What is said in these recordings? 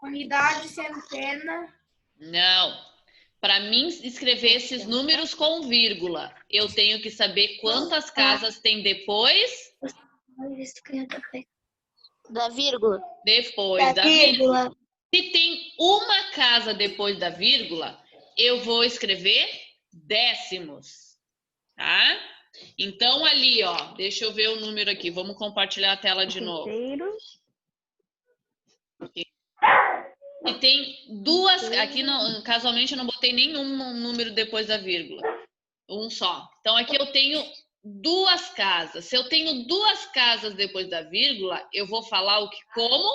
Unidade, centena. Não. Para mim escrever esses números com vírgula, eu tenho que saber quantas casas tem depois Da vírgula. depois da vírgula. Se tem uma casa depois da vírgula, eu vou escrever décimos, tá? Então, ali, ó, deixa eu ver o número aqui. Vamos compartilhar a tela de novo. E tem duas... Aqui, não, casualmente, eu não botei nenhum número depois da vírgula. Um só. Então, aqui eu tenho duas casas. Se eu tenho duas casas depois da vírgula, eu vou falar o que como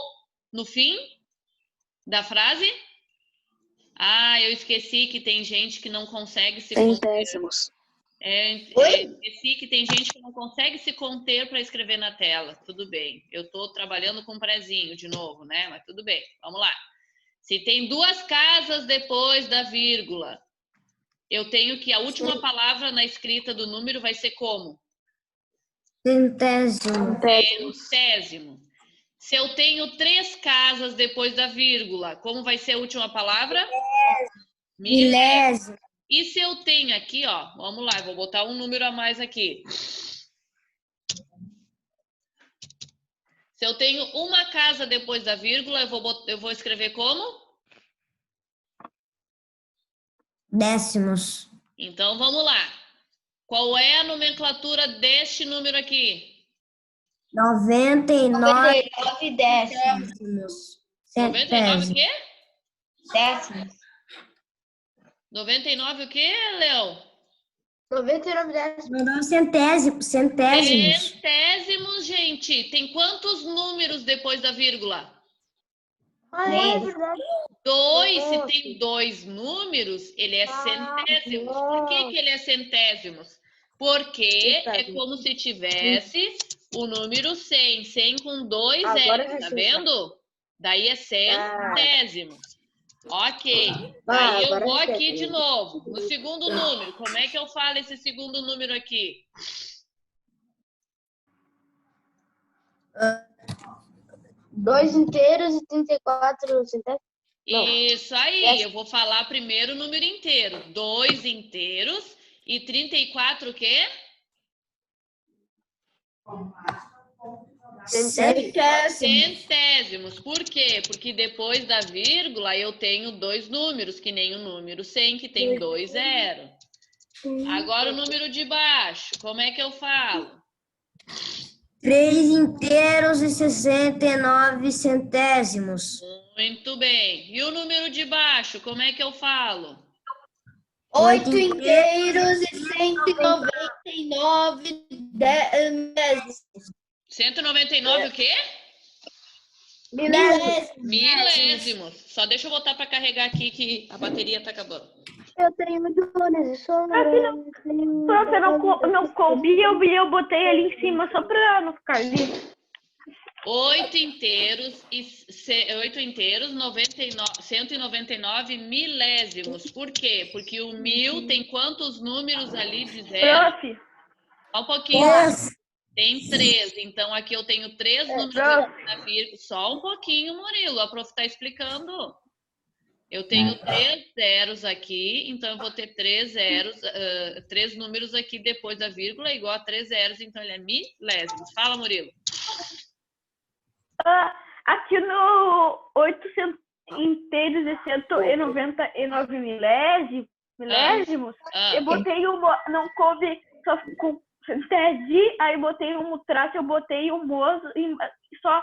no fim da frase? Ah, eu esqueci que tem gente que não consegue se conter. Esqueci que tem gente que não consegue se conter para escrever na tela. Tudo bem. Eu estou trabalhando com prezinho de novo, né? Mas tudo bem. Vamos lá. Se tem duas casas depois da vírgula, eu tenho que a última palavra na escrita do número vai ser como? Centésimo. Centésimo. Se eu tenho três casas depois da vírgula, como vai ser a última palavra? Milésimo. E se eu tenho aqui, ó, vamos lá, eu vou botar um número a mais aqui. Se eu tenho uma casa depois da vírgula, eu vou escrever como? Décimos. Então, vamos lá. Qual é a nomenclatura deste número aqui? 99 décimos. 99 o quê? Décimos. 99 o quê, Léo? 99 décimos. Centésimos. Centésimos, gente. Tem quantos números depois da vírgula? É verdade. 2. Se tem dois números, ele é centésimos. Por que ele é centésimos? Porque é como se tivesse o número 100. 100 com 2 zeros, tá vendo? Daí é centésimos. Ok. Aí eu vou aqui de novo. No segundo número, como é que eu falo esse segundo número aqui? Dois inteiros e 34 centésimos. Isso aí. Eu vou falar primeiro o número inteiro. 2 inteiros e 34 o quê? Centésimos. Por quê? Porque depois da vírgula eu tenho dois números, que nem o número 100, que tem 2 zeros. Agora o número de baixo, como é que eu falo? 3 inteiros e 69 centésimos. Muito bem. E o número de baixo, como é que eu falo? 8 inteiros e 199 milésimos. 199 o quê? Milésimos. Só deixa eu voltar para carregar aqui que a bateria tá acabando. Eu tenho milhões e só Prof, não coube e eu botei ali em cima só para não ficar ali. 8 inteiros, 199 milésimos. Por quê? Porque o 1000 tem quantos números ali de zero? Prof. Só um pouquinho. Tem 3. Então, aqui eu tenho 3 números na vírgula. Só um pouquinho, Murilo. A prof está explicando. Eu tenho 3 zeros aqui, então eu vou ter 3 zeros, 3 números aqui depois da vírgula, igual a 3 zeros, então ele é milésimos. Fala, Murilo. Aqui no 800 inteiros e 199 milésimos, eu botei não coube, só com TED, aí botei um traço, eu botei um moço, só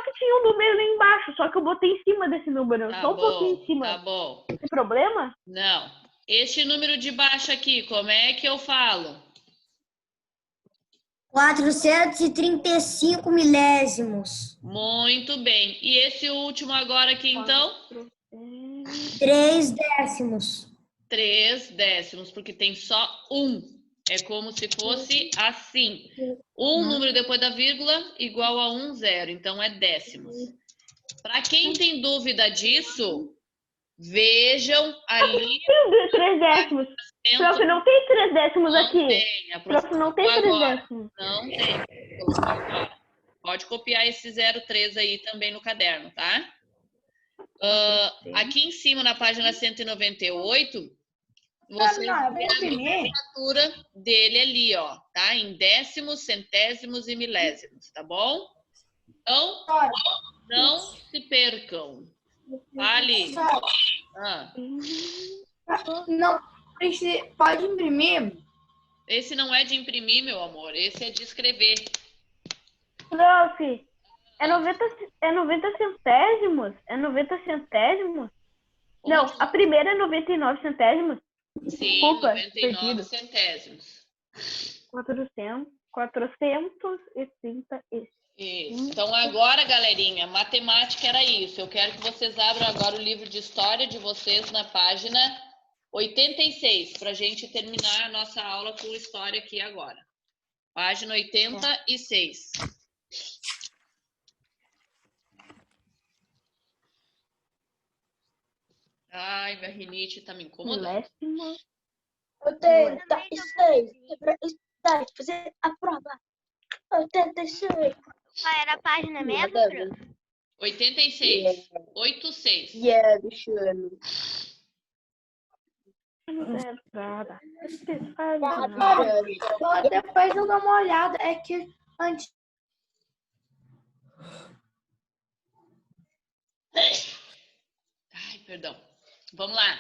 que tinha um número embaixo, só que eu botei em cima desse número, só um pouquinho em cima. Tá bom. Tem problema? Não. Este número de baixo aqui, como é que eu falo? 435 milésimos. Muito bem. E esse último agora aqui, então? 3 décimos. 3 décimos, porque tem só um. É como se fosse assim. Um número depois da vírgula igual a 1 zero. Então, é décimos. Para quem tem dúvida disso, vejam ali... 3 décimos. Prof, não tem 3 décimos aqui. Prof, não tem 3 décimos. Não tem. Pode copiar esse 03 aí também no caderno, tá? Aqui em cima, na página 198, você vê a nomenclatura dele ali, ó, tá? Em décimos, centésimos e milésimos, tá bom? Então, não se percam. Fale. Não, pode imprimir? Esse não é de imprimir, meu amor. Esse é de escrever. Prof, é 90 centésimos? É 90 centésimos? Não, a primeira é 99 centésimos. Sim, Desculpa, 99 perdido. centésimos. 430. Isso. Então, agora, galerinha, matemática era isso. Eu quero que vocês abram agora o livro de história de vocês na página 86, para a gente terminar a nossa aula com história aqui agora. Página 86. Ai, minha rinite tá me incomodando. 86. Para estudar, fazer a prova. 86. Qual era a página mesmo, prof? 86. 86. Deixa eu ver. Depois eu dou uma olhada. É que antes. Ai, perdão. Vamos lá.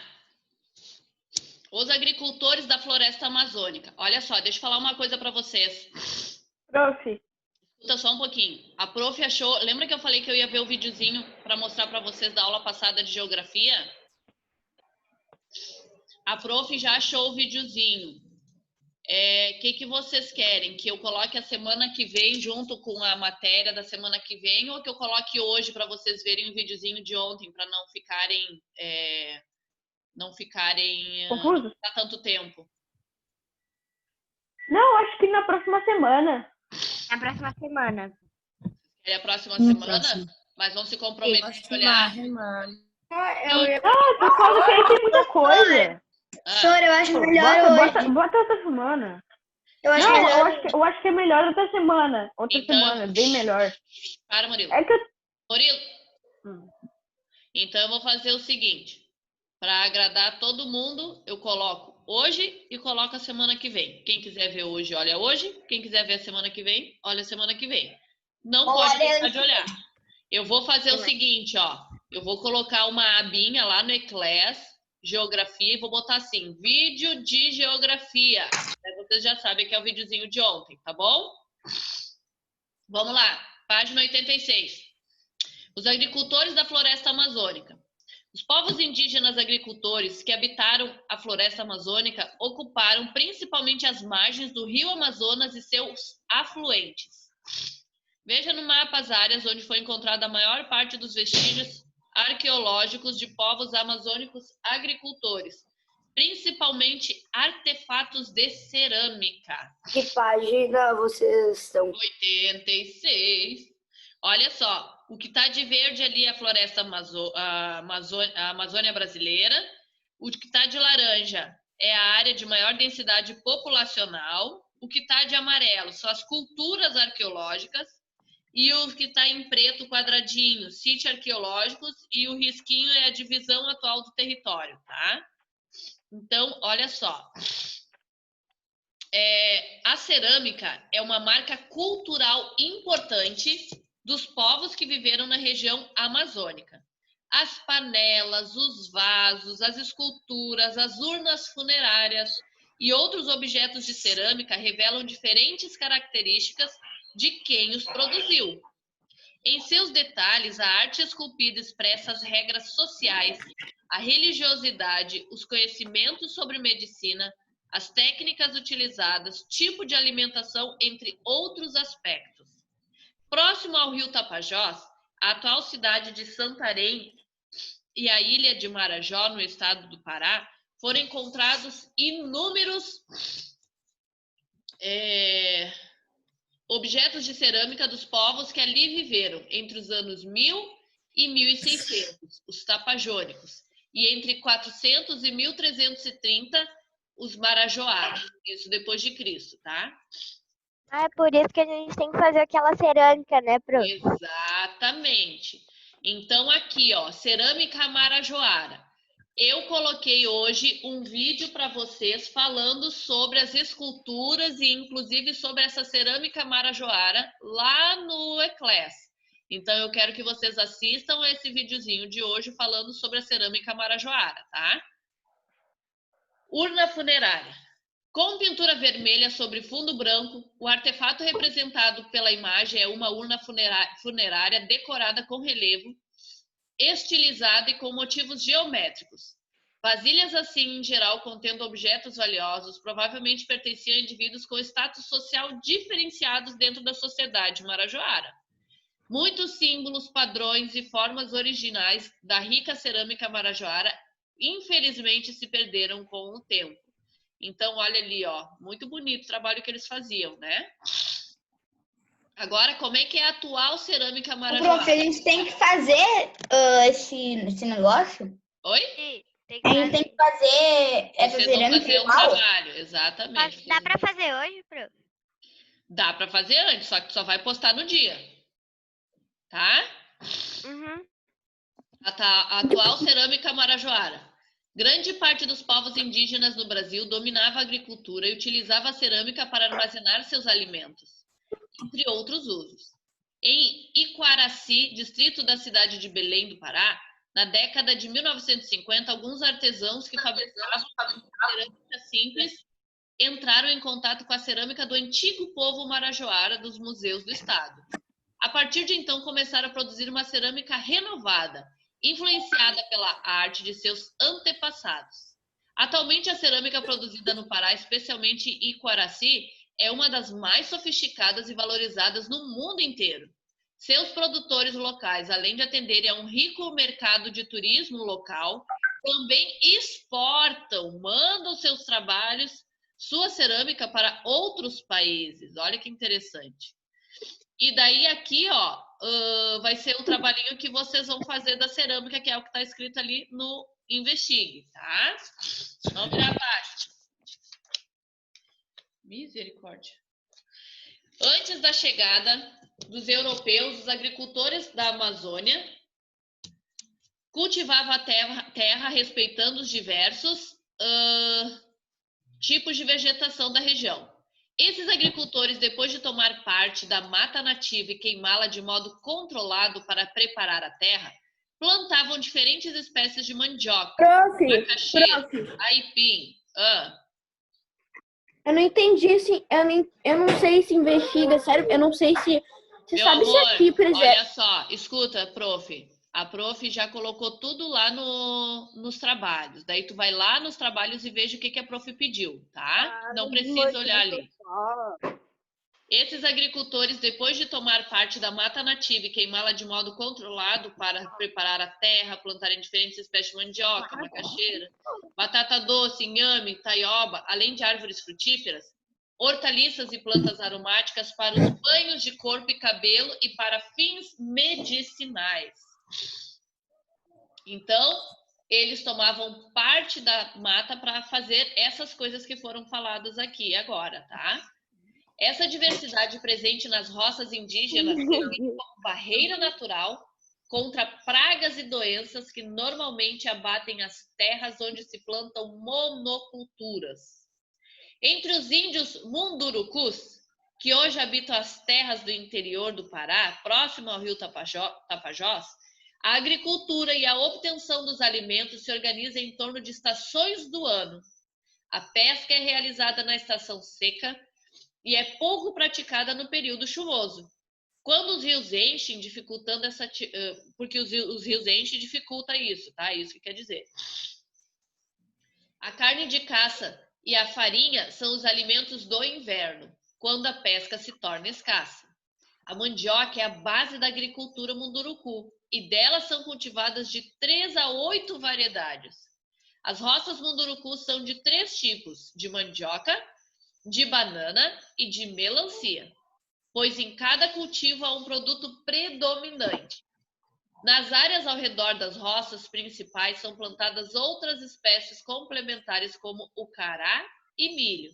Os agricultores da floresta amazônica. Olha só, deixa eu falar uma coisa para vocês. Prof, Escuta só um pouquinho. A prof achou... Lembra que eu falei que eu ia ver o videozinho para mostrar para vocês da aula passada de geografia? A prof já achou o videozinho. O que vocês querem? Que eu coloque a semana que vem junto com a matéria da semana que vem ou que eu coloque hoje para vocês verem o videozinho de ontem para não ficarem confuso? há tanto tempo? Não, acho que na próxima semana. Na próxima semana. É a próxima semana? Mas vão se comprometer a olhar. Por causa que aí tem muita coisa. Professor, eu acho melhor hoje. Bota outra semana. Eu acho melhor. Eu acho que é melhor outra semana. Então, semana, bem melhor. Para, Murilo. É que eu... Murilo. Então, eu vou fazer o seguinte. Para agradar todo mundo, eu coloco hoje e coloco a semana que vem. Quem quiser ver hoje, olha hoje. Quem quiser ver a semana que vem, olha a semana que vem. Não pode deixar de olhar. Eu vou fazer o seguinte, ó. Eu vou colocar uma abinha lá no Eclass, Geografia, e vou botar assim, vídeo de geografia. Aí vocês já sabem que é o videozinho de ontem, tá bom? Vamos lá, página 86. Os agricultores da floresta amazônica. Os povos indígenas agricultores que habitaram a floresta amazônica ocuparam principalmente as margens do rio Amazonas e seus afluentes. Veja no mapa as áreas onde foi encontrada a maior parte dos vestígios arqueológicos de povos amazônicos agricultores, principalmente artefatos de cerâmica. Que página vocês estão? 86. Olha só, o que está de verde ali é a floresta a Amazônia brasileira, o que está de laranja é a área de maior densidade populacional, o que está de amarelo são as culturas arqueológicas, e o que está em preto, quadradinho, sítios arqueológicos, e o risquinho é a divisão atual do território, tá? Então, olha só. A cerâmica é uma marca cultural importante dos povos que viveram na região amazônica. As panelas, os vasos, as esculturas, as urnas funerárias e outros objetos de cerâmica revelam diferentes características de quem os produziu. Em seus detalhes, a arte esculpida expressa as regras sociais, a religiosidade, os conhecimentos sobre medicina, as técnicas utilizadas, tipo de alimentação, entre outros aspectos. Próximo ao rio Tapajós, a atual cidade de Santarém e a ilha de Marajó, no estado do Pará, foram encontrados inúmeros objetos de cerâmica dos povos que ali viveram entre os anos 1000 e 1600, os tapajônicos, e entre 400 e 1330, os marajoados, isso depois de Cristo, tá? Ah, é por isso que a gente tem que fazer aquela cerâmica, né, prof? Exatamente. Então, aqui, ó, cerâmica marajoara. Eu coloquei hoje um vídeo para vocês falando sobre as esculturas e, inclusive, sobre essa cerâmica marajoara lá no Eclés. Então, eu quero que vocês assistam esse videozinho de hoje falando sobre a cerâmica marajoara, tá? Urna funerária. Com pintura vermelha sobre fundo branco, o artefato representado pela imagem é uma urna funerária decorada com relevo, estilizada e com motivos geométricos. Vasilhas assim, em geral, contendo objetos valiosos, provavelmente pertenciam a indivíduos com status social diferenciados dentro da sociedade marajoara. Muitos símbolos, padrões e formas originais da rica cerâmica marajoara, infelizmente, se perderam com o tempo. Então, olha ali, ó, muito bonito o trabalho que eles faziam, né? Agora, como é que é a atual cerâmica marajoara? Prof, a gente tem que fazer esse negócio? Oi? Sim, tem A gente tem que fazer essa Vocês vão cerâmica fazer um igual? trabalho, exatamente. Dá pra fazer hoje, Pro? Dá para fazer antes, só que só vai postar no dia. Tá? Uhum. A atual cerâmica marajoara. Grande parte dos povos indígenas no Brasil dominava a agricultura e utilizava a cerâmica para armazenar seus alimentos, entre outros usos. Em Iquaraci, distrito da cidade de Belém do Pará, na década de 1950, alguns artesãos que fabricavam cerâmica simples entraram em contato com a cerâmica do antigo povo marajoara dos museus do estado. A partir de então, começaram a produzir uma cerâmica renovada, influenciada pela arte de seus antepassados. Atualmente, a cerâmica produzida no Pará, especialmente em Iquaraci, é uma das mais sofisticadas e valorizadas no mundo inteiro. Seus produtores locais, além de atenderem a um rico mercado de turismo local, também exportam, mandam seus trabalhos, sua cerâmica para outros países. Olha que interessante. E daí aqui, ó, vai ser o trabalhinho que vocês vão fazer da cerâmica, que é o que está escrito ali no Investigue, tá? Vamos virar a página. Misericórdia. Antes da chegada dos europeus, os agricultores da Amazônia cultivavam a terra respeitando os diversos tipos de vegetação da região. Esses agricultores, depois de tomar parte da mata nativa e queimá-la de modo controlado para preparar a terra, plantavam diferentes espécies de mandioca, macaxeira, aipim. Eu não entendi, assim, eu não sei se investiga, sério, eu não sei se... Você Meu sabe amor, se aqui, por exemplo... olha só, escuta, prof. A prof já colocou tudo lá nos trabalhos. Daí tu vai lá nos trabalhos e veja o que a prof pediu, tá? Não precisa olhar ali. Esses agricultores, depois de tomar parte da mata nativa e queimá-la de modo controlado para preparar a terra, plantarem diferentes espécies de mandioca, macaxeira, batata doce, inhame, taioba, além de árvores frutíferas, hortaliças e plantas aromáticas para os banhos de corpo e cabelo e para fins medicinais. Então, eles tomavam parte da mata para fazer essas coisas que foram faladas aqui agora, tá? Essa diversidade presente nas roças indígenas serviu como barreira natural contra pragas e doenças que normalmente abatem as terras onde se plantam monoculturas. Entre os índios mundurucus, que hoje habitam as terras do interior do Pará, próximo ao rio Tapajós, a agricultura e a obtenção dos alimentos se organizam em torno de estações do ano. A pesca é realizada na estação seca e é pouco praticada no período chuvoso. Quando os rios enchem, dificultando essa... Porque os rios enchem dificulta isso, tá? Isso que quer dizer. A carne de caça e a farinha são os alimentos do inverno, quando a pesca se torna escassa. A mandioca é a base da agricultura munduruku e dela são cultivadas de 3 a 8 variedades. As roças munduruku são de 3 tipos, de mandioca, de banana e de melancia, pois em cada cultivo há um produto predominante. Nas áreas ao redor das roças principais são plantadas outras espécies complementares como o cará e milho.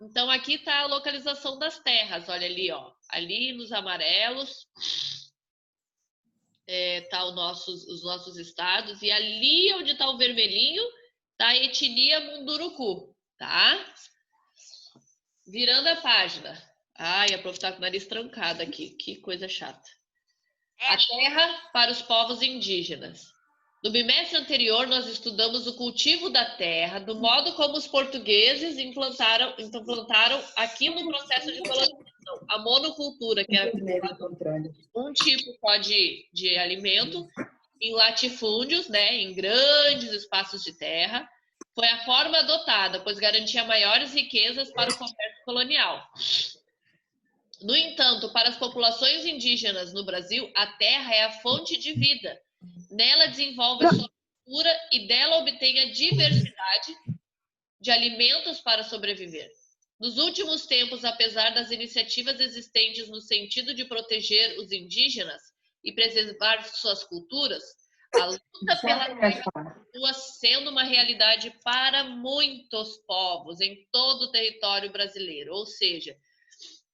Então aqui está a localização das terras, olha ali, ó, ali nos amarelos. tá os nossos estados, e ali onde está o vermelhinho, tá a etnia Munduruku, tá? Virando a página. Ai, a prof tá com o nariz trancado aqui, que coisa chata. A terra para os povos indígenas. No bimestre anterior, nós estudamos o cultivo da terra, do modo como os portugueses implantaram aqui no processo de colonização. A monocultura, que é um tipo só de alimento, em latifúndios, né, em grandes espaços de terra, foi a forma adotada, pois garantia maiores riquezas para o comércio colonial. No entanto, para as populações indígenas no Brasil, a terra é a fonte de vida. Nela desenvolve sua cultura e dela obtém a diversidade de alimentos para sobreviver. Nos últimos tempos, apesar das iniciativas existentes no sentido de proteger os indígenas e preservar suas culturas, a luta pela terra continua sendo uma realidade para muitos povos em todo o território brasileiro. Ou seja,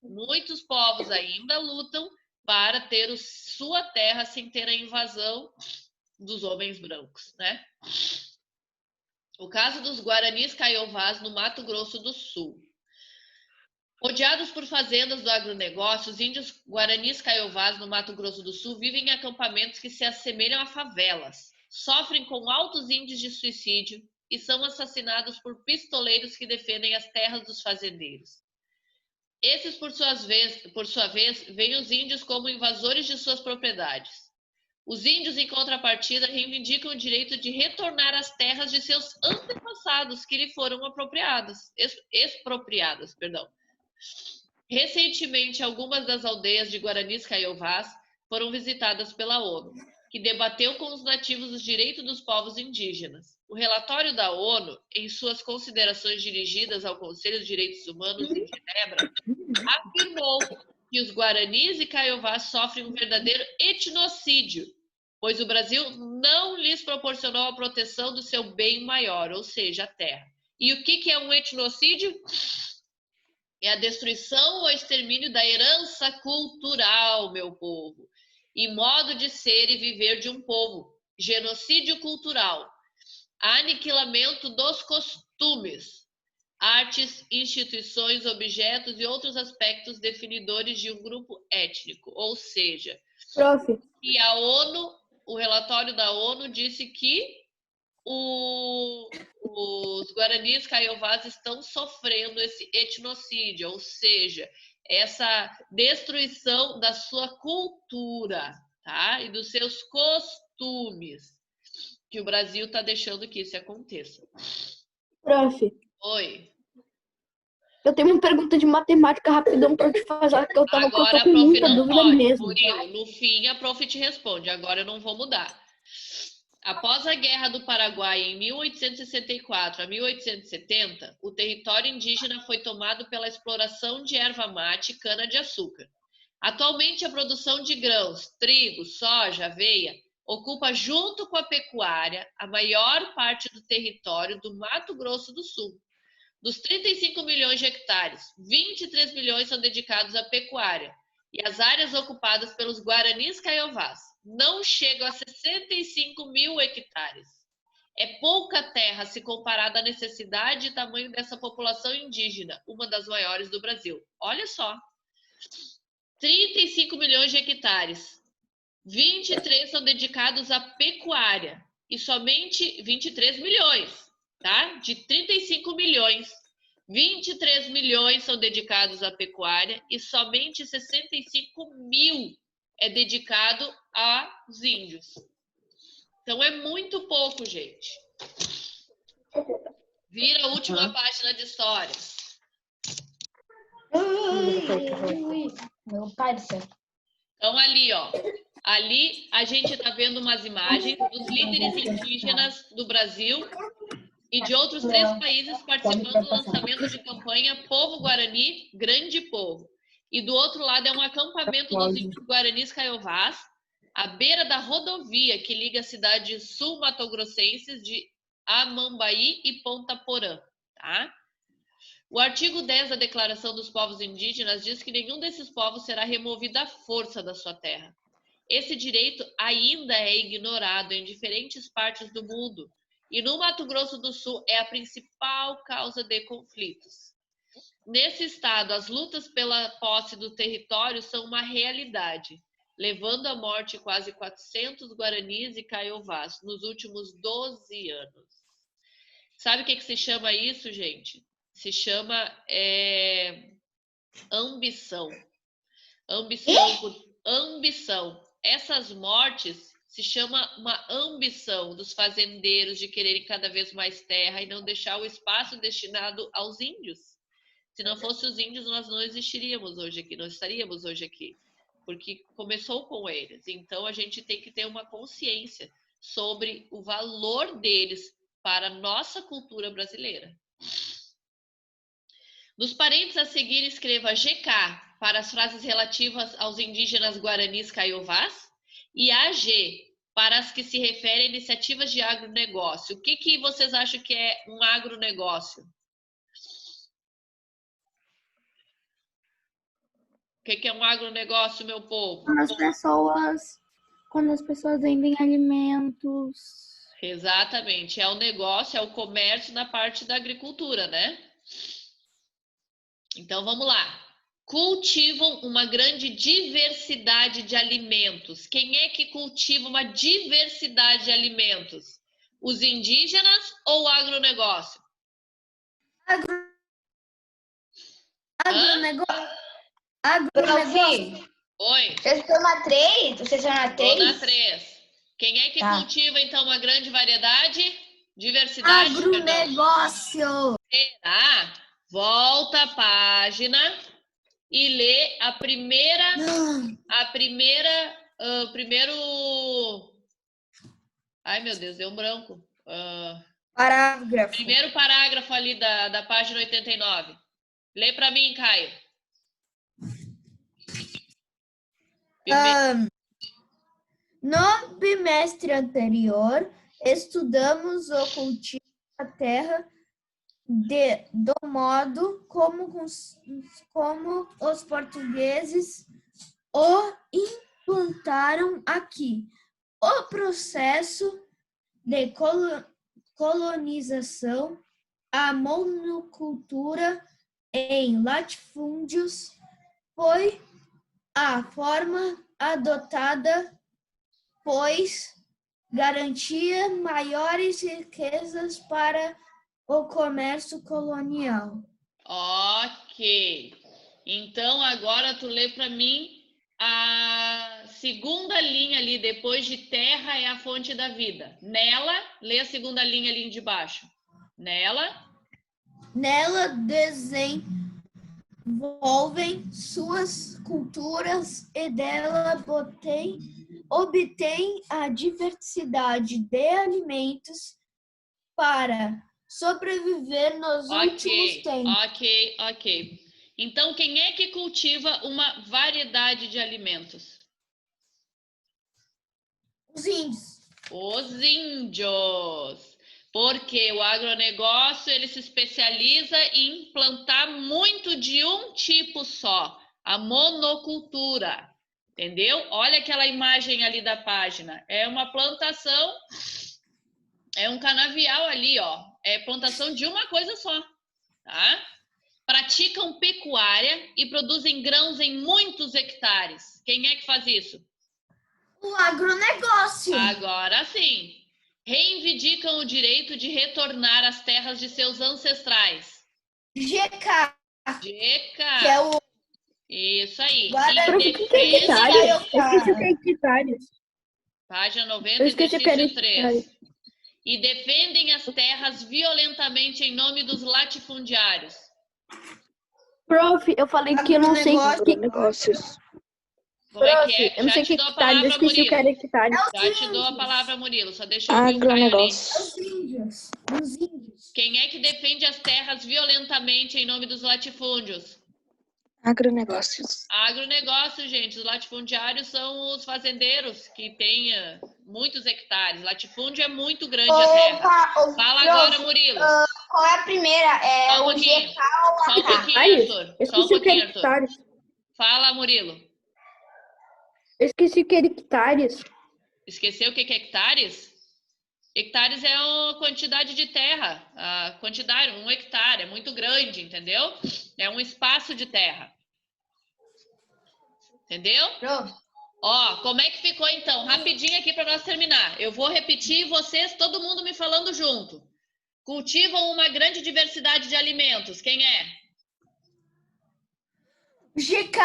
muitos povos ainda lutam para ter sua terra sem ter a invasão dos homens brancos, né? O caso dos Guaranis Caiovás no Mato Grosso do Sul. Rodeados por fazendas do agronegócio, os índios Guaranis Caiovás no Mato Grosso do Sul vivem em acampamentos que se assemelham a favelas, sofrem com altos índices de suicídio e são assassinados por pistoleiros que defendem as terras dos fazendeiros. Esses, por sua vez, veem os índios como invasores de suas propriedades. Os índios, em contrapartida, reivindicam o direito de retornar às terras de seus antepassados que lhe foram expropriadas. Recentemente, algumas das aldeias de Guaranis Caiovás foram visitadas pela ONU, que debateu com os nativos os direitos dos povos indígenas. O relatório da ONU, em suas considerações dirigidas ao Conselho de Direitos Humanos em Genebra, afirmou que os Guaranis e Caiovás sofrem um verdadeiro etnocídio, pois o Brasil não lhes proporcionou a proteção do seu bem maior, ou seja, a terra. E o que é um etnocídio? É a destruição ou extermínio da herança cultural, meu povo, e modo de ser e viver de um povo. Genocídio cultural, aniquilamento dos costumes, artes, instituições, objetos e outros aspectos definidores de um grupo étnico. Ou seja, e a ONU, o relatório da ONU disse que os Guaranis Caiovás estão sofrendo esse etnocídio, ou seja, essa destruição da sua cultura, tá? E dos seus costumes, que o Brasil está deixando que isso aconteça. Prof. Oi. Eu tenho uma pergunta de matemática rapidão para te fazer, que eu tô com muita dúvida mesmo. Murilo, no fim a prof te responde, agora eu não vou mudar. Após a Guerra do Paraguai em 1864 a 1870, o território indígena foi tomado pela exploração de erva mate e cana-de-açúcar. Atualmente, a produção de grãos, trigo, soja, aveia, ocupa, junto com a pecuária, a maior parte do território do Mato Grosso do Sul. Dos 35 milhões de hectares, 23 milhões são dedicados à pecuária, e as áreas ocupadas pelos Guaranis Caiovás não chegam a 65 mil hectares. É pouca terra se comparada à necessidade e tamanho dessa população indígena, uma das maiores do Brasil. Olha só, 35 milhões de hectares, 23 são dedicados à pecuária, e somente 23 milhões, tá? De 35 milhões, 23 milhões são dedicados à pecuária e somente 65 mil é dedicado aos índios. Então é muito pouco, gente. Vira a última página de história. Meu pai do céu. Então ali, ó. Ali a gente está vendo umas imagens dos líderes indígenas do Brasil e de outros 3 países participando do lançamento de campanha Povo Guarani, Grande Povo. E do outro lado é um acampamento dos índios Guaranis Caiovás, à beira da rodovia que liga a cidade sul-matogrossenses de Amambaí e Ponta Porã, tá? O artigo 10 da Declaração dos Povos Indígenas diz que nenhum desses povos será removido à força da sua terra. esse direito ainda é ignorado em diferentes partes do mundo. E no Mato Grosso do Sul é a principal causa de conflitos. Nesse estado, as lutas pela posse do território são uma realidade, levando à morte quase 400 guaranis e caiovás nos últimos 12 anos. Sabe o que se chama isso, gente? Se chama ambição. Ambição. Essas mortes se chama uma ambição dos fazendeiros de quererem cada vez mais terra e não deixar o espaço destinado aos índios. Se não fosse os índios, nós não existiríamos hoje aqui, não estaríamos hoje aqui, porque começou com eles. Então, a gente tem que ter uma consciência sobre o valor deles para a nossa cultura brasileira. Nos parênteses a seguir, escreva GK para as frases relativas aos indígenas guaranis caiovás e AG para as que se referem a iniciativas de agronegócio. O que vocês acham que é um agronegócio? O que é um agronegócio, meu povo? Quando as pessoas vendem alimentos. Exatamente, é o negócio, é o comércio na parte da agricultura, né? Então, vamos lá. Cultivam uma grande diversidade de alimentos. Quem é que cultiva uma diversidade de alimentos? Os indígenas ou o agronegócio? Agronegócio. Oi. Vocês estão na 3? Vocês estão na 3? Tô na 3. Quem é que cultiva, então, uma grande variedade? Diversidade? Agronegócio. Será? Volta a página e lê o primeiro... Ai, meu Deus, deu um branco. Parágrafo. Primeiro parágrafo ali da página 89. Lê para mim, Caio. No bimestre anterior, estudamos o cultivo da terra do modo como os portugueses o implantaram aqui. O processo de colonização, a monocultura em latifúndios foi a forma adotada, pois garantia maiores riquezas para o comércio colonial. Ok. Então, agora tu lê para mim a segunda linha ali, depois de terra é a fonte da vida. Nela, lê a segunda linha ali de baixo. Nela desenvolvem suas culturas e dela obtém a diversidade de alimentos para sobreviver nos últimos tempos. Ok. Então, quem é que cultiva uma variedade de alimentos? Os índios. Os índios. Porque o agronegócio ele se especializa em plantar muito de um tipo só, a monocultura. Entendeu? Olha aquela imagem ali da página. É uma plantação, é um canavial ali, ó. É plantação de uma coisa só, tá? Praticam pecuária e produzem grãos em muitos hectares. Quem é que faz isso? O agronegócio. Agora sim. Reivindicam o direito de retornar às terras de seus ancestrais. GK. Que é o... Isso aí. Página 90, exercício 3. E defendem as terras violentamente em nome dos latifundiários. Prof, eu falei que eu não sei negócios. Como é que é? Eu não sei que hectare, eu esqueci o que era hectare. Já te dou a palavra, Murilo. Só deixa eu ouvir o Caio ali. Os índios. Quem é que defende as terras violentamente em nome dos latifúndios? Agronegócios. Agronegócio, gente. Os latifundiários são os fazendeiros que têm muitos hectares. Latifúndio é muito grande a terra. Fala agora, Murilo. Qual é a primeira? Só um pouquinho. Só um pouquinho, Arthur. Só um pouquinho, Arthur. Fala, Murilo. Eu esqueci que era hectares. Esqueceu o que é hectares? Hectares é a quantidade de terra. A quantidade, 1 hectare, é muito grande, entendeu? É um espaço de terra. Entendeu? Pronto. Ó, como é que ficou então? Rapidinho aqui para nós terminar. Eu vou repetir vocês, todo mundo me falando junto. Cultivam uma grande diversidade de alimentos. Quem é? GK.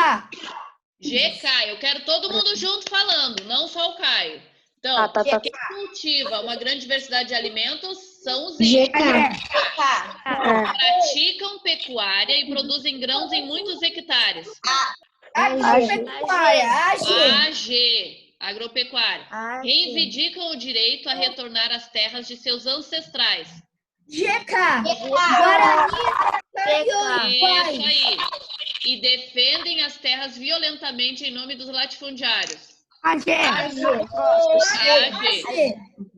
GK. Eu quero todo mundo junto falando, não só o Caio. Então, quem cultiva uma grande diversidade de alimentos são os índios. Praticam pecuária e produzem grãos em muitos hectares. AG, agropecuária. Reivindicam o direito a retornar às terras de seus ancestrais. Isso aí. E defendem as terras violentamente em nome dos latifundiários. AG.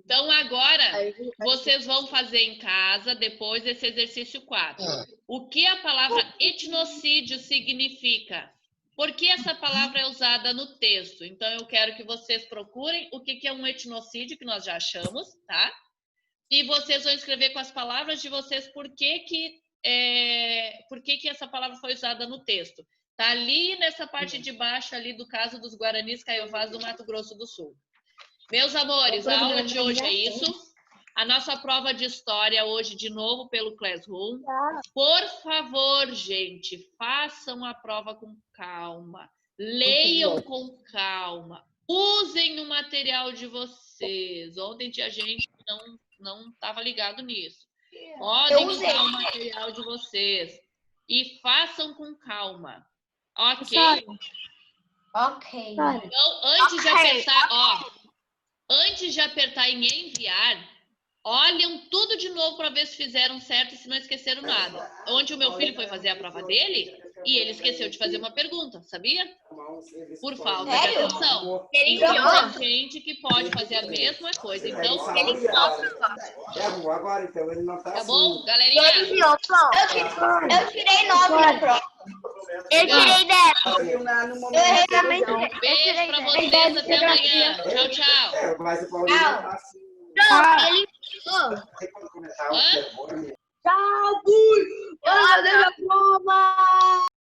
Então, agora, vocês vão fazer em casa, depois desse exercício 4. O que a palavra etnocídio significa? Por que essa palavra é usada no texto? Então, eu quero que vocês procurem o que é um etnocídio, que nós já achamos, tá? E vocês vão escrever com as palavras de vocês por que essa palavra foi usada no texto. Tá ali nessa parte de baixo ali do caso dos Guaranis Caiovás do Mato Grosso do Sul. Meus amores, a aula de hoje é isso. A nossa prova de história hoje de novo pelo Classroom. Por favor, gente, façam a prova com calma. Leiam com calma. Usem o material de vocês. Ontem tinha gente que não estava ligado nisso. Podem usar o material de vocês. E façam com calma. Ok? Ok. Então, antes de apertar em enviar, olhem tudo de novo para ver se fizeram certo e se não esqueceram nada. Ontem o meu filho foi fazer a prova dele e ele esqueceu de fazer uma pergunta, sabia? Por falta de atenção. Então, tem gente que pode fazer a mesma coisa. Então, tá bom, galerinha? Eu tirei 9 na prova. Eu tirei 10. Eu também tirei. Beijo pra vocês, até amanhã. Tchau, tchau. Não, ele Hã? Tchau, Gus! Eu já dei a prova!